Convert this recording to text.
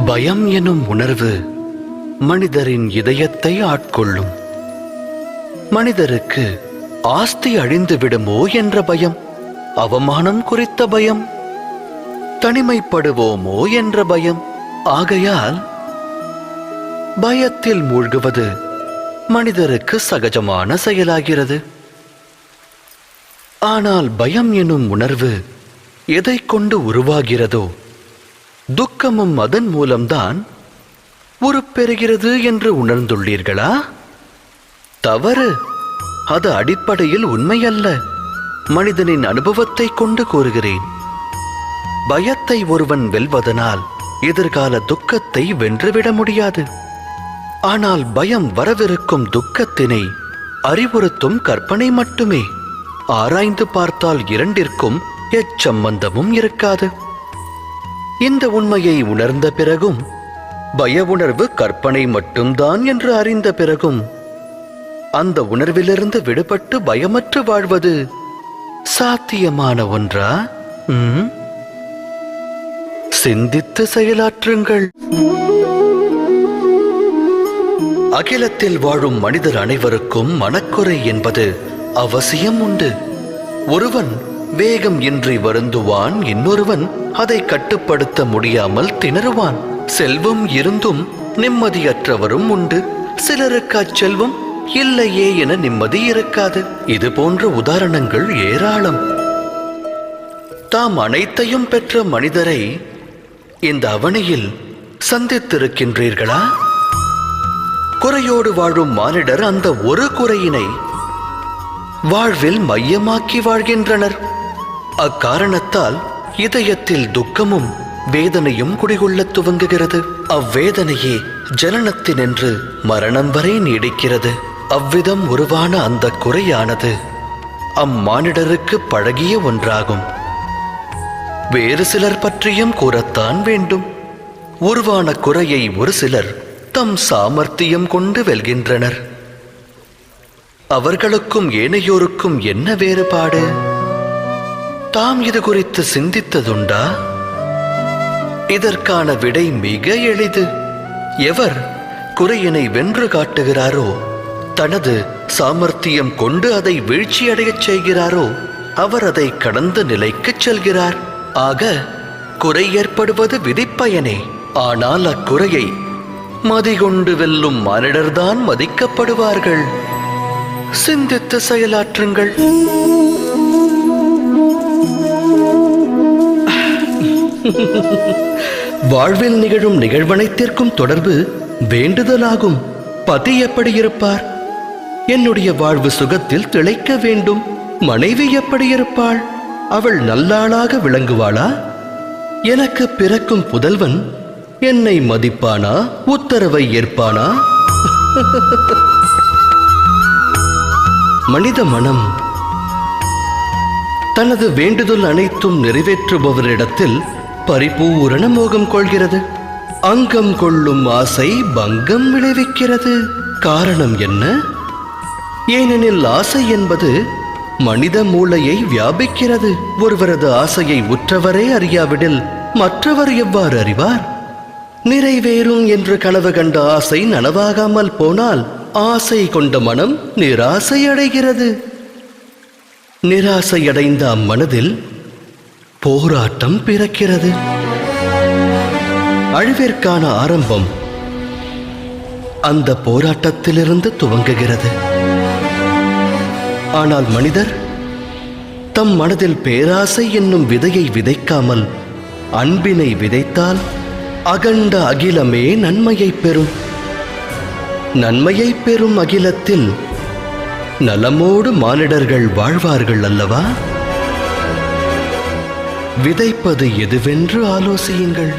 பயம் எனும் உணர்வு மனிதரின் இதயத்தை ஆட்கொள்ளும். மனிதருக்கு ஆஸ்தி அழிந்து விடுமோ என்ற பயம், அவமானம் குறித்த பயம், தனிமைப்படுவோமோ என்ற பயம். ஆகையால் பயத்தில் மூழ்குவது மனிதருக்கு சகஜமான செயலாகிறது. ஆனால் பயம் எனும் உணர்வு எதை கொண்டு உருவாகிறதோ, துக்கமும் அதன் மூலம்தான் உருப்பெறுகிறது என்று உணர்ந்துள்ளீர்களா? தவறு. அது அடிப்படையில் உண்மையல்ல. மனிதனின் அனுபவத்தை கொண்டு கூறுகிறேன். பயத்தை ஒருவன் வெல்வதனால் எதிர்கால துக்கத்தை வென்றுவிட முடியாது. ஆனால் பயம் வரவிருக்கும் துக்கத்தினை அறிவுறுத்தும் கற்பனை மட்டுமே. ஆராய்ந்து பார்த்தால் இரண்டிற்கும் எச்சம்பந்தமும் இருக்காது. இந்த உண்மையை உணர்ந்த பிறகும், பய உணர்வு கற்பனை மட்டும்தான் என்று அறிந்த பிறகும், அந்த உணர்விலிருந்து விடுபட்டு பயமற்று வாழ்வது சாத்தியமான ஒன்றா? சிந்தித்து செயலாற்றுங்கள். அகிலத்தில் வாழும் மனிதர் அனைவருக்கும் மனக்குறை என்பது அவசியம் உண்டு. ஒருவன் வேகம் இன்றி வருந்துவான், இன்னொருவன் அதை கட்டுப்படுத்த முடியாமல் திணறுவான். செல்வம் இருந்தும் நிம்மதியற்றவரும் உண்டு. சிலருக்கு அச்செல்வம் இல்லையே என நிம்மதி இருக்காது. இது போன்ற உதாரணங்கள் ஏராளம். தாம் அனைத்தையும் பெற்ற மனிதரை இந்த அவனியில் சந்தித்திருக்கின்றீர்களா? குறையோடு வாழும் மானிடர் அந்த ஒரு குறையினை வாழ்வில் மையமாக்கி வாழ்கின்றனர். அக்காரணத்தால் இதயத்தில் துக்கமும் வேதனையும் குடிகொள்ள துவங்குகிறது. அவ்வேதனையே ஜனனத்தினின்று மரணம் வரை நீடிக்கிறது. அவ்விதம் உருவான அந்த குறையானது அம்மானிடருக்கு பழகிய ஒன்றாகும். வேறு சிலர் பற்றியும் கூறத்தான் வேண்டும். உருவான குறையை ஒரு சிலர் தம் சாமர்த்தியம் கொண்டு வெல்கின்றனர். அவர்களுக்கும் ஏனையோருக்கும் என்ன வேறுபாடு? தாம் இது குறித்து சிந்தித்ததுண்டா? இதற்கான விடை மிக எளிது. எவர் குறையினை வென்று காட்டுகிறாரோ, தனது சாமர்த்தியம் கொண்டு அதை வீழ்ச்சியடையச் செய்கிறாரோ, அவர் அதை கடந்த நிலைக்கு செல்கிறார். ஆக குறை ஏற்படுவது விதிப்பயனே. ஆனால் அக்குறையை மதிகொண்டு வெல்லும் மானிடர்தான் மதிக்கப்படுவார்கள். சிந்தித்து செயலாற்றுங்கள். வாழ்வில் நிகழும் நிகழ்வனைத்திற்கும் தொடர்பு வேண்டுதலாகும். பதி எப்படி இருப்பார்? என்னுடைய வாழ்வு சுகத்தில் திளைக்க வேண்டும். மனைவி எப்படி இருப்பாள்? அவள் நல்லாளாக விளங்குவாளா? எனக்கு பிறக்கும் புதல்வன் என்னை மதிப்பானா? உத்தரவை ஏற்பானா? மனித மனம் தனது வேண்டுதல் அனைத்தும் நிறைவேற்றுபவரிடத்தில் பரிபூரண மோகம் கொள்கிறது. அங்கம் கொள்ளும் ஆசை பங்கம் விளைவிக்கிறது. காரணம் என்ன? ஏனெனில் ஆசை என்பது மனித மூளையை வியாபிக்கிறது. ஒருவரது ஆசையை உற்றவரே அறியாவிடில் மற்றவர் எவ்வாறு அறிவார்? நிறைவேறும் என்று கனவு கண்ட ஆசை நனவாகாமல் போனால் ஆசை கொண்ட மனம் நிராசை அடைகிறது. நிராசையடைந்த அம்மனதில் போராட்டம் பிறக்கிறது. அழிவிற்கான ஆரம்பம் அந்த போராட்டத்திலிருந்து துவங்குகிறது. ஆனால் மனிதர் தம் மனதில் பேராசை என்னும் விதையை விதைக்காமல் அன்பினை விதைத்தால் அகண்ட அகிலமே நன்மையை பெறும். நன்மையை பெறும் அகிலத்தில் நலமோடு மானிடர்கள் வாழ்வார்கள் அல்லவா? விதைப்பது எதுவென்று ஆலோசியுங்கள்.